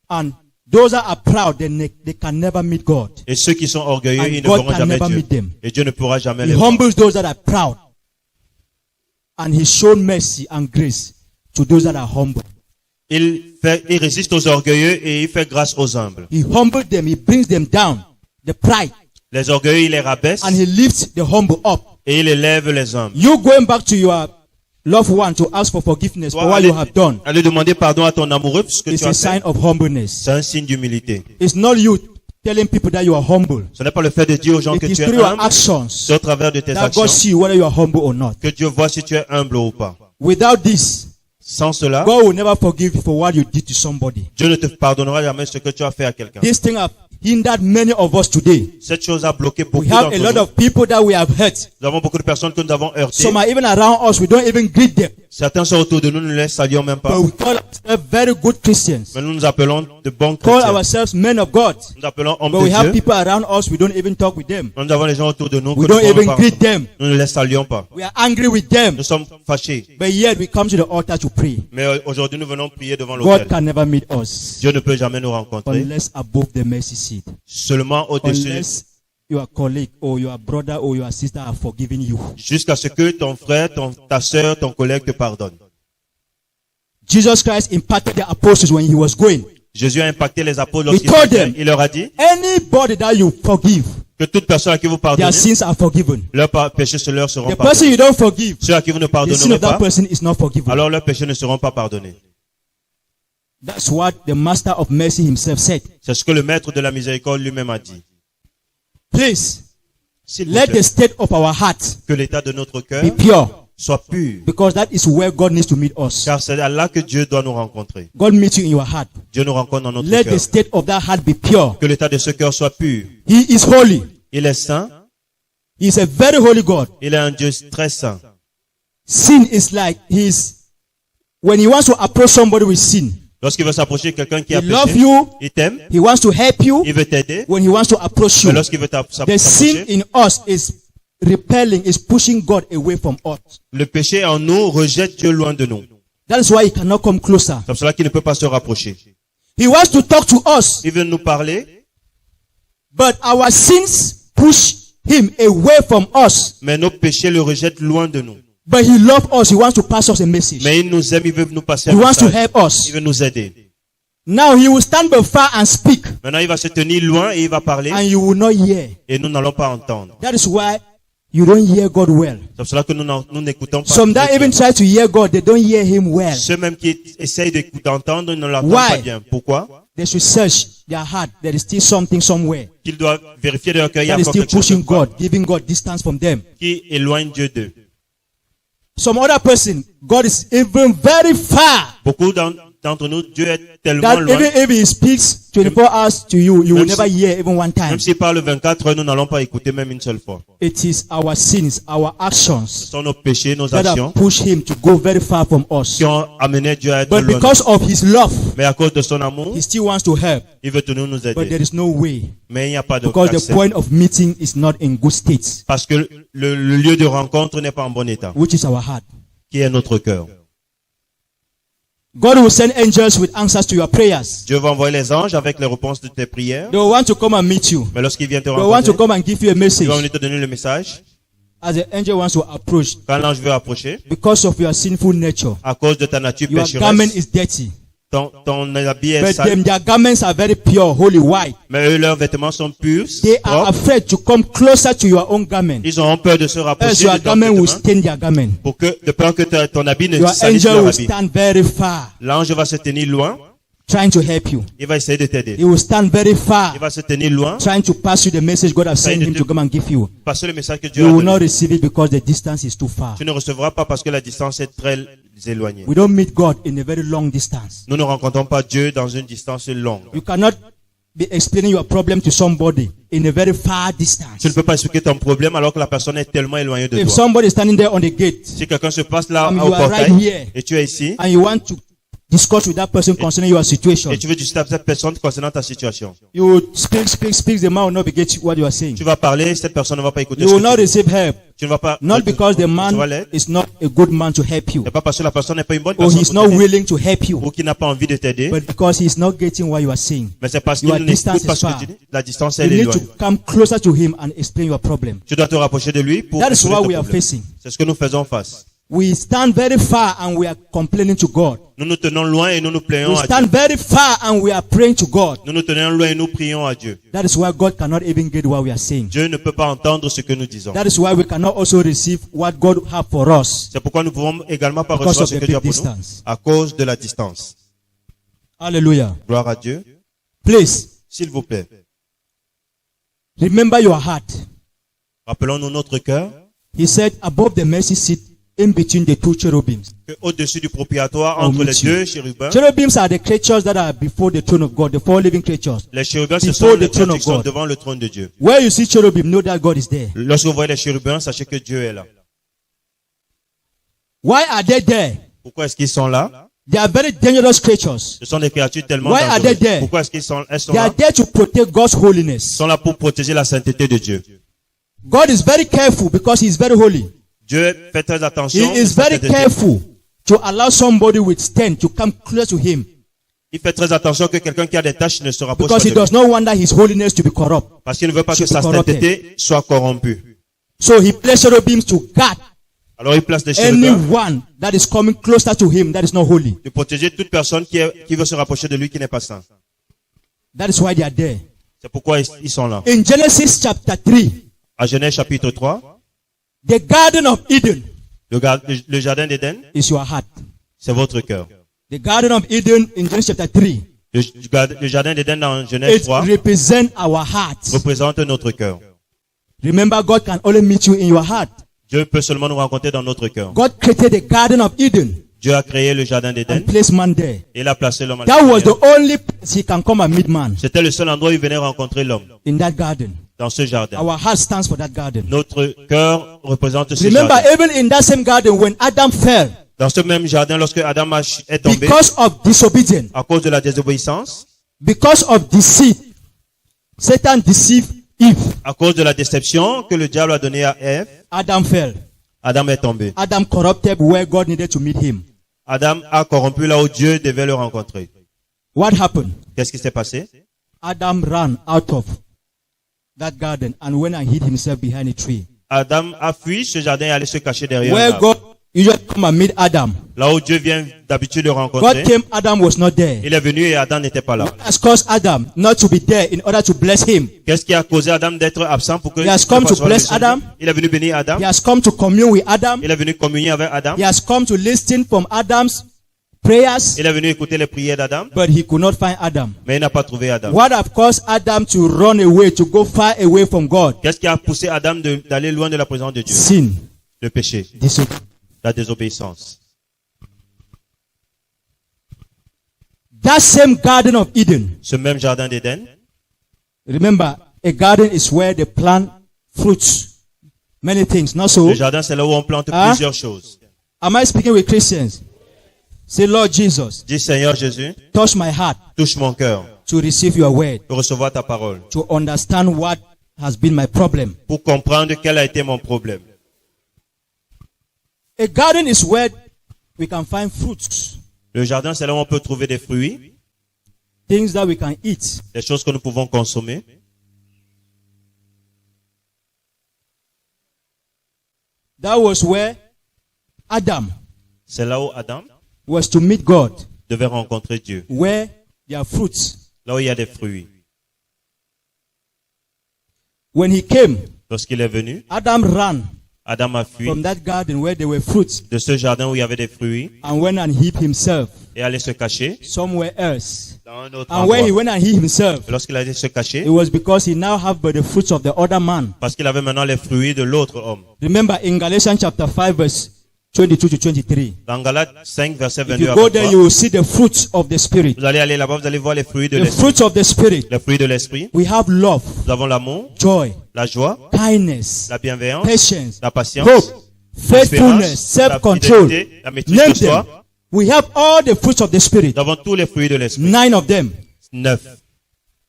And those that are proud, they can never meet God. Et ceux qui sont orgueilleux, And ils ne God verront can jamais never Dieu. meet them. Et Dieu ne pourra jamais He les voir. humbles those that are proud. And He showed mercy and grace to those that are humble. Il résiste aux orgueilleux et il fait grâce aux humbles. He humbled them. He brings them down. The pride. Les orgueilleux, il les rabaisse And He lifts the humble up. et il élève les humbles. You going back to your loved one to ask for forgiveness for Toi, what you have done aller demander pardon à ton amoureux pour ce que is tu a as sign fait. of humbleness. C'est un signe d'humilité. It's not you telling people that you are humble. Ce n'est pas le fait de dire aux gens It que is tu through es your humble, actions c'est au travers de tes that actions God sees whether you are humble or not. que Dieu voit si tu es humble ou pas. Without this, Sans cela, God will never forgive you for what you did to somebody. Dieu ne te pardonnera jamais ce que tu as fait à quelqu'un. This thing hindered many of us today. Cette chose a bloqué beaucoup We have a d'entre lot nous. of people that we have hurt. Nous avons beaucoup de personnes que nous avons heurtées. Some are even around us. We don't even greet them. Certains sont autour de nous, nous ne les saluons même pas. But we call ourselves very good Christians. Mais nous nous appelons de bons Call chrétiens. ourselves men of God. Nous appelons hommes But we de have Dieu. people around us. We don't even talk with them. Nous avons les gens autour de nous que We nous don't ne even parlons greet pas. them. Nous ne les saluons pas. We are angry with them. Nous sommes fâchés. But yet we come to the altar to pray. Mais aujourd'hui, nous venons prier devant God l'autel. can never meet us Dieu ne peut jamais nous rencontrer. unless above the mercy seat. Seulement au-dessus, Unless your colleague or your brother or your sister have forgiven you. jusqu'à ce que ton frère, ta sœur, ton collègue te pardonne. Jesus Christ impacted the apostles when he was going. Jésus a impacté les apôtres lorsqu'il told partait. them, Il leur a dit Anybody that you forgive, que toute personne à qui vous their pardonnez, sins are forgiven. leurs péchés se leur seront The person pardonnés. you don't forgive, Ceux à qui vous ne the sin pardonnerez of that pas, person is not forgiven. alors leurs péchés ne seront pas pardonnés. That's what the Master of Mercy himself said. C'est ce que le maître de la miséricorde lui-même a dit. Please, S'il vous let the plaît, state of our heart que l'état de notre cœur be pure, soit pur, because that is where God needs to meet us. car c'est là que Dieu doit nous rencontrer. God meets you in your heart. Dieu nous rencontre dans notre Let cœur. the state of that heart be pure. Que l'état de ce cœur soit pur. He is holy. Il est saint. He is a very holy God. Il est un Dieu très saint. Sin is like when he wants to approach somebody with sin, Lorsqu'il veut s'approcher de quelqu'un qui a he loves péché, you, il t'aime, he wants to help you. il veut t'aider. When he wants to approach Mais you, lorsqu'il veut the sin s'approcher, in us is repelling, is pushing God away from us. le péché en nous rejette Dieu loin de nous. That is why he cannot come closer. C'est pour cela qu'il ne peut pas se rapprocher. He wants to talk to us, Il veut nous parler, but our sins push him away from us. mais nos péchés le rejettent loin de nous. But he loves us. He wants to pass us a message. Mais il nous aime, il veut nous passer He un wants to message. help us. Il veut nous aider. Now he will stand before and speak, Maintenant, il va se tenir loin et il va parler and you will not hear. et nous n'allons pas entendre. That is why you don't hear God well. C'est pour cela que nous n'écoutons pas. Some that Dieu. even try to hear God, they don't hear him well. Ceux même qui essayent d'entendre ne l'entendent Why? pas bien. Pourquoi? They should search their heart. There is still something somewhere Qu'ils doivent vérifier de leur cœur. Il y a that is encore still quelque chose pushing God, giving God distance from them. qui éloigne Dieu d'eux. Some other person, God is even very far. Beaucoup d'entre nous, Dieu est tellement That loin. even if he speaks 24 hours to you, you will Même never si- hear even one time. Même s'il parle 24 heures, nous n'allons pas écouter même une seule fois. It is our sins, our Ce actions sont nos péchés, nos that have actions pushed him to go very far from us. qui ont amené Dieu à être But loin. because of his love, Mais à cause de son amour, he still wants to help. il veut toujours nous But aider. there is no way. Mais il n'y a pas de Because the accès. point of meeting is not in good state, Parce que le lieu de rencontre n'est pas en bon état, which is our heart. qui est notre cœur. God will send angels with answers to your prayers. Dieu va envoyer les anges avec les réponses de tes prières. They will want to come and meet you. Mais lorsqu'il vient te They will want to rencontrer, come and give you a il message. va venir te donner le message. As the angel wants to approach, Quand l'ange veut approcher, because of your sinful nature, à cause de ta nature your garment pécheresse, is dirty. ton habit est But sale. their garments are very pure, holy, white. Mais eux, leurs vêtements sont purs, They are propres. afraid to come closer to your own garment. Ils auront peur de se Else rapprocher your de ton garment will vêtement stain their garment. pour que, de peur que ton habit ne Your salisse angel leur will habit. stand very far, L'ange va se tenir loin, trying to help you. il va essayer de t'aider. He will stand very far, Il va se tenir loin, trying to pass you the message God has sent him to come and give you. passer le message que Dieu You a will not donné. receive it because the distance is too far. Tu ne recevras pas parce que la distance est très éloignée. We don't meet God in a very long distance. Nous ne rencontrons pas Dieu dans une distance longue. You cannot be explaining your problem to somebody in a very far Tu distance. ne peux pas expliquer ton problème alors que la personne est tellement éloignée de If toi. somebody is standing there on the gate Si quelqu'un se passe là and au you are right portail here et tu es ici and you want to discuss with that person concerning your situation, et tu veux discuter avec cette personne concernant ta situation, you will speak, the man will not be getting what you are saying. tu vas parler, cette personne ne va pas écouter You ce will que not tu dis. receive help. Tu ne vas pas Not because the recevoir man l'aide. is not a good man to help you, C'est pas parce que la personne n'est pas une bonne or personne he's pour not t'aider, willing to help you, ou qui n'a pas envie de t'aider, but because he's not getting what you are saying. mais c'est parce qu'il Your distance n'écoute pas is ce que far. tu dis. La distance You elle est need loin. to come closer to him and explain your problem. Tu dois te rapprocher de lui pour That is exposer what ton we are problème. facing. C'est ce que nous faisons face. We stand very far and we are complaining to God. Nous nous tenons loin et nous nous plaignons We à Dieu. stand very far and we are praying to God. Nous nous tenons loin et nous prions à Dieu. That is why God cannot even get what we are saying. Dieu ne peut pas entendre ce que nous disons. That is why we cannot also receive what God has for us C'est pourquoi nous pouvons également pas because recevoir of ce the que Dieu a big pour nous distance. à cause de la distance. Hallelujah. Gloire à Dieu. Please, S'il vous plaît, remember your heart. rappelons-nous notre cœur. He said, above the mercy seat, in between the two cherubims. que au-dessus du propitiatoire, Oh, entre les monsieur. deux chérubins, Cherubims are the creatures that are before the throne of God, the four living creatures. les chérubins, ce Before sont the les throne créatures of qui sont God. devant le trône de Dieu. Where you see cherubim, know that God is there. Lorsque vous voyez les chérubins, sachez que Dieu est là. Why are they there? Pourquoi est-ce qu'ils sont là? They are very dangerous creatures. Ce sont des créatures tellement Why are they dangereuses. there? Pourquoi est-ce elles sont They are là? there to protect God's Ils holiness. sont là pour protéger la sainteté de Dieu. God is very careful because he is very holy. Dieu fait très He attention. is very careful to allow somebody with sin to come close to him Il fait très attention que quelqu'un qui a des tâches ne se rapproche pas because he de does lui. not want that his holiness to be corrupt. Parce qu'il ne veut pas que should be sa corrupted. sainteté soit corrompue. So he placed cherubims to guard Alors il place des chérubins anyone that is coming closer to him that is not holy. de protéger toute personne qui veut se rapprocher de lui qui n'est pas saint. That is why they are there. C'est pourquoi ils sont là. In Genesis chapter 3, À Genèse chapitre 3, the Garden of Eden le jardin d'Éden, is your heart. c'est votre cœur. The Garden of Eden in Genesis chapter 3, Le jardin d'Éden dans Genèse it 3 represents our heart. représente notre cœur. Remember, God can only meet you in your heart. Dieu peut seulement nous rencontrer dans notre cœur. God created the Garden of Eden Dieu a créé le jardin and d'Éden placed man there. et il a placé l'homme à That was l'intérieur. the only place he can come and meet man, C'était le seul endroit où il venait rencontrer l'homme, in that garden. dans ce jardin. Our heart stands for that garden. Notre cœur représente ce Remember, jardin. even in that same garden, when Adam fell, Dans ce même jardin, lorsque Adam est tombé because of disobedience, à cause de la désobéissance, because of deceit, Satan deceived Eve. à cause de la déception que le diable a donnée à Ève, Adam fell. Adam est tombé. Adam corrupted where God needed to meet him. Adam a corrompu là où Dieu devait le rencontrer. What happened? Qu'est-ce qui s'est passé? Adam ran out of that garden and went and hid himself behind a tree. Adam a fui ce jardin et allé se cacher derrière un Where arbre. God usually come and meet Adam. Là où Dieu vient d'habitude le God rencontrer, came, Adam was not there. il est venu et Adam n'était pas là. Has caused Adam not to be there in order to bless him. Qu'est-ce qui a causé Adam d'être absent pour que He has come to bless Adam. Il est venu bénir Adam. He has come to commune with Adam. Il est venu communier avec Adam. He has come to listen from Adam's prayers, Il est venu écouter les prières d'Adam, but he could not find Adam. mais il n'a pas trouvé Adam. What have caused Adam to run away, to go far away from God? Qu'est-ce qui a poussé Adam d'aller loin de la présence de Dieu? Sin. Le péché, Disobedience. la désobéissance. That same Garden of Eden. Ce même jardin d'Éden, Remember, a garden is where they plant fruits. Many things, not so? le jardin c'est là où on plante Hein? plusieurs choses. Am I speaking with Christians? Say, Lord Jesus, Dis Seigneur Jésus, touch my heart touche mon cœur to receive your word, pour recevoir ta parole, to understand what has been my problem. pour comprendre quel a été mon problème. A garden is where we can find fruits, Le jardin c'est là où on peut trouver des fruits, things that we can eat. des choses que nous pouvons consommer. That was where Adam C'est là où Adam was to meet God, devait rencontrer Dieu. where there are fruits. Là où il y a des fruits. When he came, Lorsqu'il est venu, Adam ran Adam a fui from that garden where there were fruits de ce jardin où il y avait des fruits and went and hid himself et allait se cacher somewhere else. dans un autre And where he endroit. went and hid himself, Lorsqu'il allait se cacher, it was because he now have but the fruits of the other man. parce qu'il avait maintenant les fruits de l'autre homme. Remember in Galatians chapter 5 verse 22 to 23. Dans Galates 5, verset If 22 you à go there, 23, you will see the fruits of the Spirit. vous allez aller là-bas, vous allez voir les fruits de The l'esprit. fruits of the Spirit. Les fruits de l'esprit. We have love, Nous avons l'amour, joy, la joie, kindness, la bienveillance, patience, la patience, hope, l'espérance, faithfulness, la self-control. fidélité, la maîtrise Name de soi. them. We have all the fruits of the Spirit. Nous avons tous les fruits de l'esprit. 9 of them. 9.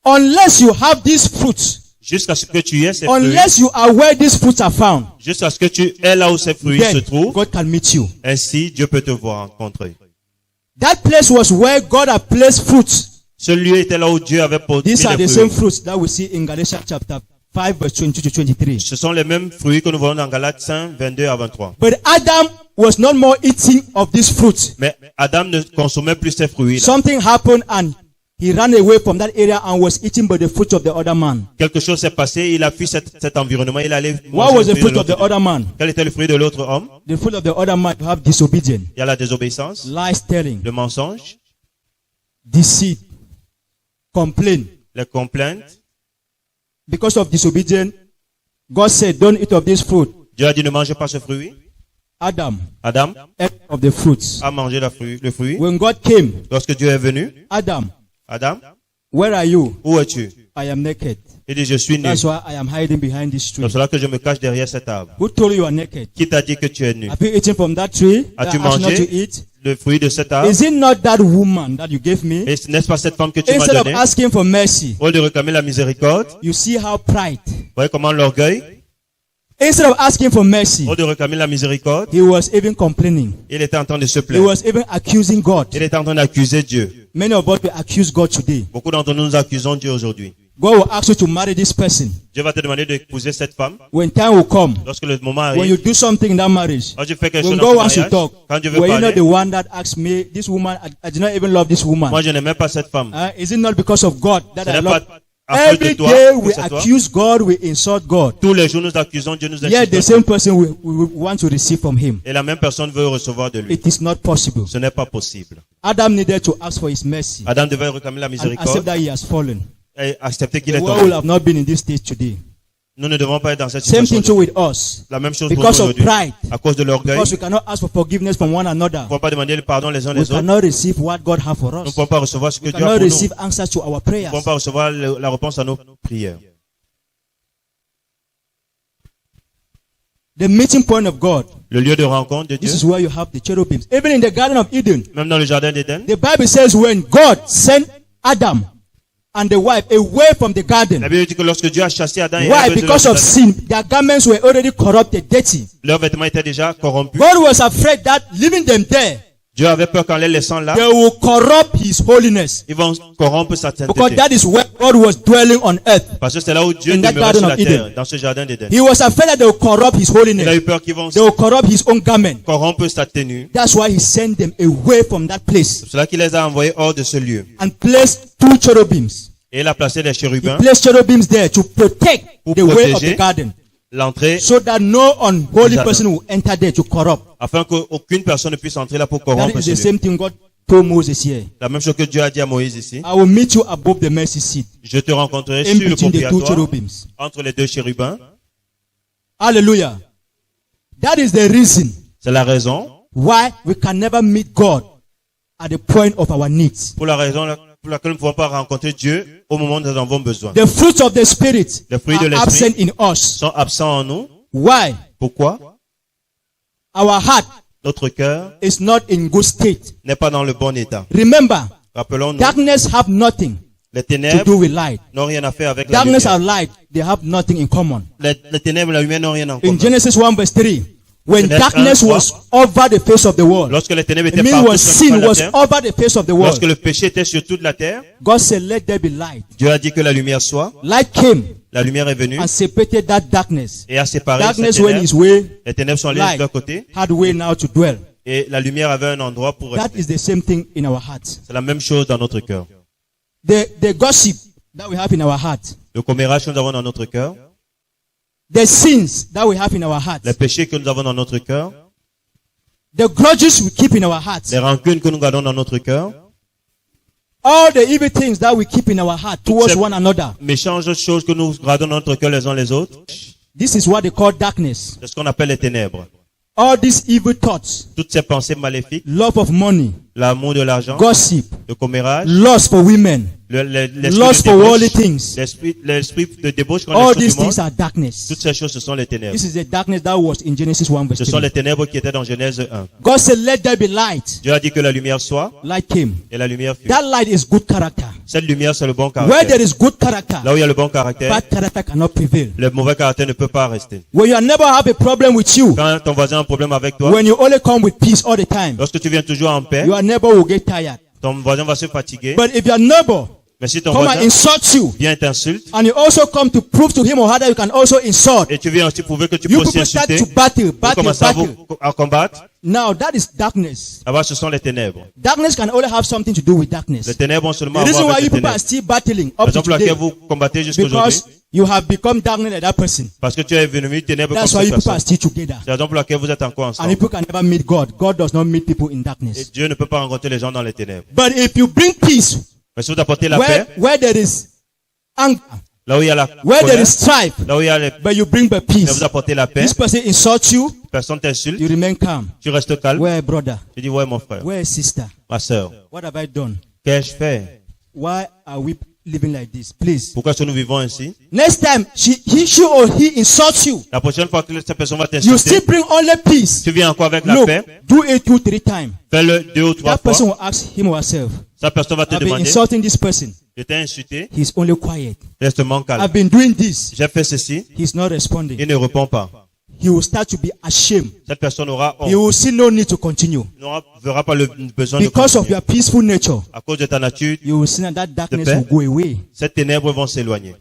Unless you have these fruits, Jusqu'à ce que tu aies ces fruits, unless you are where these fruits are found, jusqu'à ce que tu es là où ces fruits se then trouvent, God can meet you. ainsi Dieu peut te voir rencontrer. That place was where God had placed fruits. Ce lieu était là où Dieu avait posé These are les the same fruits. fruits that we see in Galatians chapter 5 verse 22 to 23. Ce sont les mêmes fruits que nous voyons dans Galates 5, 22 à 23. But Adam was not more eating of these fruits. Mais Adam ne consommait plus ces fruits. Something happened and he ran away from that area and was eating by the fruit of the other man. Quelque chose s'est passé, il a fui cet environnement, il allait What manger was le the fruit fruit de of the l'autre. other man? Quel était le fruit de l'autre homme? The fruit of the other man, you have disobedience, Il y a la désobéissance, lies telling, le mensonge, deceit, complaint. les complaintes. Because of disobedience, God said, don't eat of this fruit. Dieu a dit ne mangez pas ce fruit. Adam Adam ate of the fruits. a mangé le fruit. When God came, Lorsque Dieu est venu, Adam, Adam, where are you? où es-tu? I am naked. Il dit, je suis nu. That's why I am hiding behind this C'est tree. pour cela que je me cache derrière cet arbre. Who told you you are naked? Qui t'a dit que tu es nu? Have you eaten from that tree that As-tu I asked not mangé to eat? le fruit de cet arbre? Is it not that woman that you gave me? Et n'est-ce pas cette femme que tu m'as Instead of donnée? asking for mercy, Au lieu de réclamer la miséricorde, you see how pride. vous voyez comment l'orgueil, Instead of asking for mercy, au lieu de réclamer la miséricorde, he was even complaining. il était en train de se He plaindre. was even accusing God. Il était en train d'accuser Dieu. Many of us will accuse God today. Beaucoup d'entre nous accusons Dieu aujourd'hui. God will ask you to marry this person. Dieu va te demander d'épouser cette femme When time will come, lorsque le moment when you arrive. do something in that marriage, Quand tu fais quelque when chose dans God ce wants to mariage, talk, quand Dieu veut were you not parler, the one that asked me, this woman, I did not even love this woman. moi je n'aimais pas cette femme. Is it not because of God that Ce I n'est love? pas à cause de Every toi day que we c'est toi. accuse God, we insult God. Tous les jours nous accusons Dieu, nous Yet the insultons. same person we want to receive from him. Et la même personne veut recevoir de lui. It is not possible. Ce n'est pas possible. Adam needed to ask for his mercy Adam devait réclamer la and accept miséricorde that he has fallen. et accepter qu'il The est world will tombé. have not been in this state today. Nous ne devons pas être dans cette Same situation. thing too with us. La même chose pour nous Because of aujourd'hui. pride, À cause de l'orgueil, because nous we cannot ask for forgiveness from one another, ne pouvons pas demander le pardon les uns we les autres. cannot receive what God has for Nous ne us. pouvons pas recevoir ce que We Dieu a cannot pour nous. Nous receive answers to our ne prayers. pouvons pas recevoir la réponse à nos prières. The meeting point of God. Le lieu de rencontre de Dieu, This is where you have the cherubims. Even in the Garden of Eden, même dans le jardin d'Éden, the Bible says when God sent Adam and the wife away from the la garden. Bible dit que lorsque Dieu a chassé Adam et Why? Ève de Because leur of jardin, sin. Their garments were already corrupted, dirty. leurs vêtements étaient déjà corrompus. God was afraid that leaving them there, Dieu avait peur qu'en les laissant là, they will corrupt his holiness. ils vont corrompre sa Because sainteté. that is where God was dwelling on earth. Parce que c'est là où Dieu In that demeurait garden sur la of Eden. terre, dans ce jardin d'Éden. He was afraid that they will corrupt his Il a holiness. eu peur qu'ils vont They will corrupt his own garment. corrompre sa tenue. That's why he sent them away from that place C'est pour cela qu'il les a envoyés hors de ce lieu. and placed two cherubims. Et il a placé les He chérubins placed cherubims there to protect Pour the way of protéger the garden, l'entrée so that no unholy Jardin. person will enter there to corrupt. afin qu'aucune personne ne puisse entrer là pour That corrompre is ce the lieu. same thing God told Moses here. La même chose que Dieu a dit à Moïse ici. I will meet you above the mercy seat, Je te rencontrerai in sur le between the two propitiatoire cherubims. entre les deux chérubins. Hallelujah. That is the reason C'est la raison, why we can never meet God at the point of our needs. pour laquelle nous ne pouvons pas rencontrer Dieu au moment où nous en avons besoin. The fruits of the Spirit Les fruits de are l'esprit absent in us. sont absents en nous. Why? Pourquoi? Our heart Notre cœur is not in good state. n'est pas dans le bon état. Remember, Rappelons-nous, darkness have nothing les to ténèbres do with light. n'ont rien à faire avec la Darkness lumière. and light, they have nothing in common. Les ténèbres et la lumière n'ont rien en In commun. Genesis 1 verse 3, when Genèse darkness 1, was over the face of the world, Lorsque les ténèbres it étaient means partout when sur sin la was terre, over the face of the world, lorsque le péché était sur toute la terre, God said, let there be light. Dieu a dit que la lumière soit. Light came La lumière est venue and separated that darkness. et a séparé ces Darkness went ténèbres. his way, Les ténèbres sont allées de light leur côté had way now to dwell. et la lumière avait un endroit pour That rester. is the same thing in our hearts. C'est la même chose dans notre cœur. The gossip that we have in our heart, Le commérage que nous avons dans notre cœur, the sins that we have in our hearts, les péchés que nous avons dans notre cœur, the grudges we keep in our hearts, les rancunes que nous gardons dans notre cœur, all the evil things that we keep in our heart towards Except- one another. méchanges choses que nous gardons dans notre cœur les uns les autres, This is what they call darkness. c'est ce qu'on appelle les ténèbres. All these evil thoughts, Toutes ces pensées maléfiques, love of money, l'amour de l'argent, gossip, le commérage, lust for women, l'esprit lust de for worldly débauche, things. l'esprit de débauche qu'on All est these du monde, things are darkness. toutes ces choses, ce sont les ténèbres. This is the darkness that was in Genesis 1 verse Ce sont 3. les ténèbres qui étaient dans Genèse 1. God said, let there be light. Dieu a dit que la lumière soit, Light came. et la lumière fut. That light is good character. Cette lumière, c'est le bon Where caractère. there is good character, Là où il y a le bon caractère, bad character cannot prevail. le mauvais caractère ne peut pas rester. When your neighbor have a problem with you, Quand ton voisin a un problème avec toi, when you only come with peace all the time, lorsque tu viens toujours en paix, your neighbor will get tired. ton voisin va se fatiguer. But if your neighbor Mais si ton come and voisin insult you, vient t'insulte, and you also come to prove to him or her that you can also insult, et tu viens aussi prouver que tu peux you aussi people start insulter, to battle, vous battle, commencez à, battle. à combattre, Now that is darkness. là-bas ce sont les ténèbres. Darkness can only have something to do with Les darkness. ténèbres ont seulement The à reason voir why avec you les people are ténèbres. still battling La up raison to pour laquelle today, vous combattez jusqu'aujourd'hui, because you have become darkness like that person. parce que tu es devenu ténèbre comme That's why cette you people are personne. still together. C'est la raison pour laquelle vous êtes encore And ensemble. people can never meet God. God does not meet people in Et darkness. Dieu ne peut pas rencontrer les gens dans les ténèbres. But if you bring peace Mais si vous apportez la paix, where there is anger, là où il y a la where there colère, is strife, là où il y a les, but you bring the mais vous peace. apportez la paix, This person insults you, personne t'insulte, you remain calm. tu restes calme. Where brother? Tu dis, ouais, mon frère, Where sister? ma sœur, What have I done? qu'ai-je fait? Why are we living like this? Please. Pourquoi est-ce que nous vivons ainsi? Next time she or he insults you, La prochaine fois que cette personne va you still t'insulter, bring only peace. tu viens encore avec la Look, paix. do it 2, 3 times. Fais-le 2 ou 3 That person fois. will ask him or herself, Cette personne va te I've been demander, insulting this person. je t'ai insulté, He's only quiet. reste calme. I've been doing this. J'ai fait ceci, He's not responding. il ne répond pas. He will start to be ashamed. Cette personne aura He honte, will see no need to continue. n'aura pas le besoin de Because of continuer. your peaceful nature, À cause de ta nature, you will see that darkness paix. will go away. ces ténèbres vont s'éloigner.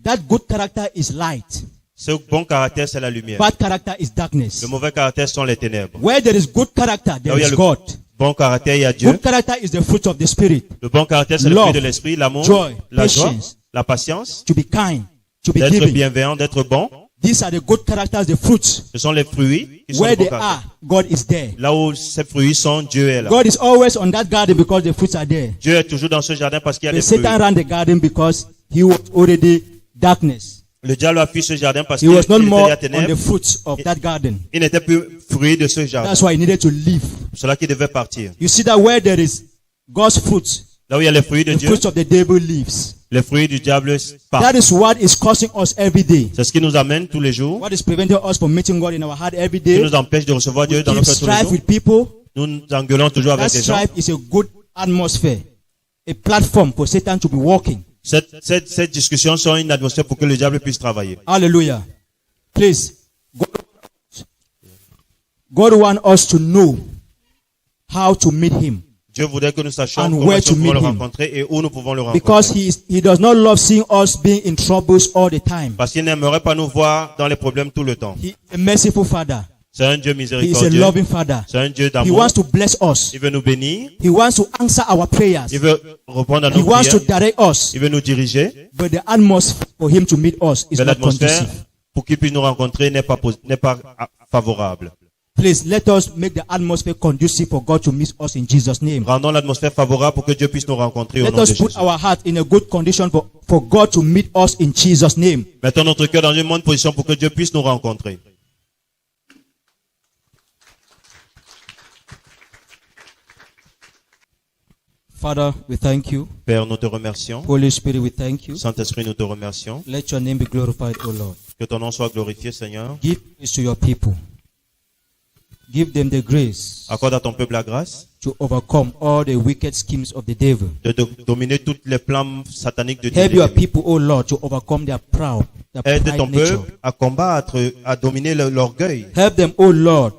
That good character is light. Ce bon caractère, c'est la lumière. Bad character is darkness. Le mauvais caractère sont les ténèbres. Where there is good character, Là there où il y a is le God. bon caractère, il y a Dieu. Good character is the fruit of the Spirit. Le bon caractère, c'est le Love, fruit de l'esprit, l'amour, joy, la joie, patience. la patience, To be kind, to be d'être giving. bienveillant, d'être bon. These are the good characters, the fruits. Ce sont les fruits qui sont Where les bons they caractères. are, God is there. Là où ces fruits sont, Dieu est là. God is always on that garden because the fruits are there. Dieu est toujours dans ce jardin parce qu'il y a But des fruits. Satan ran the garden because he was already darkness. Le diable a fui ce jardin parce He qu'il was not était more à on the ténèbres. fruits of that garden. Il n'était plus fruit de ce jardin. That's why he needed to leave. C'est cela qu'il devait partir. You see that where there is God's fruits, Là où il y a les fruits de the Dieu, fruits of the devil leaves. les fruits du diable partent. That is what is causing us every day. C'est ce qui nous amène tous les jours, What is preventing us from meeting God in our heart every qui day? nous empêche de recevoir Dieu We dans keep notre cœur tous les strife jours. with people. Nous nous engueulons toujours That avec les gens. strife is a good atmosphere, a platform for Satan to be walking. Cette discussion sont une atmosphère pour que le diable puisse travailler. Hallelujah. Please, God wants us to know how to meet Him. Dieu voudrait que nous sachions And comment where est-ce que to nous pouvons le meet him. rencontrer et où nous pouvons le Because rencontrer. He does not love seeing us being in troubles all the time. Parce qu'il n'aimerait pas nous voir dans les problèmes tout le temps. He is a merciful Father. C'est un Dieu He is a miséricordieux. loving Father. C'est un Dieu He d'amour. wants to bless us. Il veut nous bénir. He wants to answer our prayers. Il veut répondre à He nos wants to prières. direct us. Il veut nous diriger. But the atmosphere for Him to meet us is Mais not l'atmosphère, conducive. pour qu'il puisse nous rencontrer, n'est pas favorable. Please let us make the atmosphere conducive for God to meet us in Jesus' name. Rendons l'atmosphère favorable pour que Dieu puisse nous rencontrer au Let nom de us put Jésus. our heart in a good condition for God to meet us in Jesus' name. Mettons notre cœur dans une bonne position pour que Dieu puisse nous rencontrer. Father, we thank you. Père, nous te remercions. Holy Spirit, we thank you. Saint-Esprit, nous te remercions. Let your name be glorified, O Lord. Que ton nom soit glorifié, Seigneur. Give grace to your people. Give them the grace Accorde à ton peuple la grâce to overcome all the wicked schemes of the devil. de dominer tous les plans sataniques de Help your Dieu. people, O Lord, to overcome their Aide pride ton nature. peuple à combattre, à dominer l'orgueil. Help them, O Lord,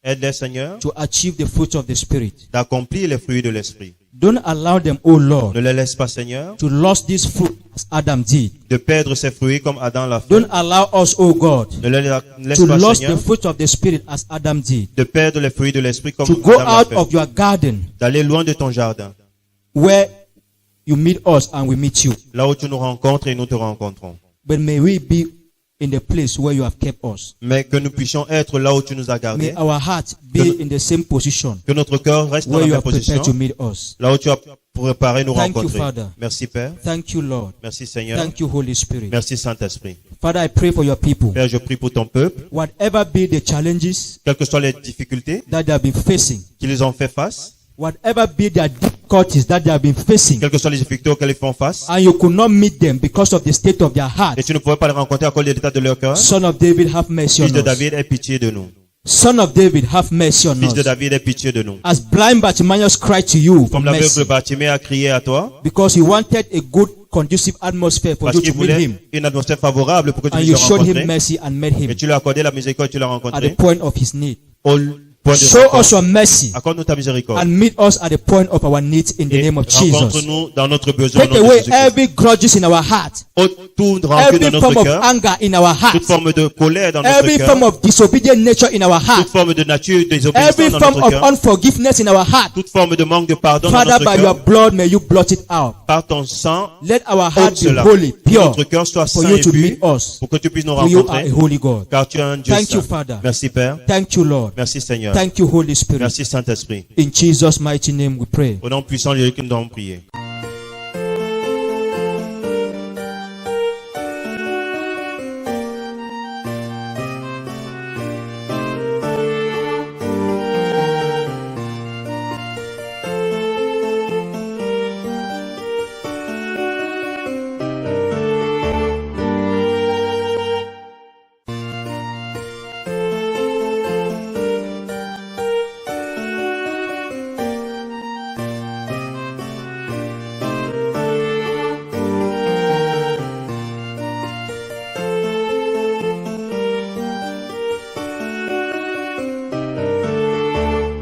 Aide-les, Seigneur, to achieve the fruits of the Spirit. d'accomplir les fruits de l'esprit. Don't allow them, O Lord, Ne les laisse pas, Seigneur, to lose this fruit as Adam did. de perdre ces fruits comme Adam l'a fait. Don't allow us, O God, Ne les laisse to pas, lose Seigneur, the fruit of the Spirit as Adam did. de perdre les fruits de l'esprit comme To go Adam l'a out fait. of your garden D'aller loin de ton jardin, where you meet us and we meet you. là où tu nous rencontres et nous te rencontrons. But may we be in the place where you have kept us. Mais que nous puissions être là où tu nous as May gardés. our heart be in the same position Que notre cœur reste dans where la you même have prepared to position, meet us. là où tu as préparé nous Thank you, rencontrer. Father. Merci, Père. Thank you, Lord. Merci, Seigneur. Thank you, Holy Spirit. Merci, Saint-Esprit. Father, I pray for your people. Père, je prie pour ton peuple. Whatever be the challenges Quelles que soient les difficultés that they have been facing, qu'ils ont fait face, whatever be their difficulties that they have been facing, quelles que soient les difficultés auxquelles ils font face, and you could not meet them because of the state of their heart, et tu ne pouvais pas les rencontrer à cause de l'état de leur cœur, Son of David, have mercy Fils on de us. David, aie pitié de nous. Son of David, have mercy on Fils de us. David, aie pitié de nous. As blind Bartimaeus cried to you for Comme mercy, l'aveugle Bartimée a crié à toi, because he wanted a good, conducive atmosphere for parce you qu'il to meet voulait him, une atmosphère favorable pour que tu and puisses you le showed him rencontrer, mercy and met et him tu lui as accordé la miséricorde, tu l'as at the rencontré, point of his need. au point de Show us rencontre. your mercy Accorde-nous ta miséricorde. and meet us at the point of our needs in the Et name of Jesus. rencontre-nous dans notre besoin. Take au nom de away Jésus-Christ. every grudges in our heart, Toute rancune every dans form notre of cœur, anger in our heart, toute forme de colère dans notre every cœur, form of disobedient nature in our toute heart, forme de nature every désobéissante dans form notre of cœur, unforgiveness in our heart. toute forme de manque de pardon dans Father, notre by your cœur, blood, may you blot it out. par ton sang, Let our heart ôte be cela. holy, Que pure, notre cœur soit for saint you et to pur, meet us. pour que tu puisses nous For you are a rencontrer, holy God. car tu es un Dieu Thank you, saint. Father. Merci Père, Thank you, Lord. merci Seigneur, Thank you, Holy Spirit. merci Saint-Esprit. In Jesus' mighty name we pray. Au nom puissant de Jésus que nous avons prié.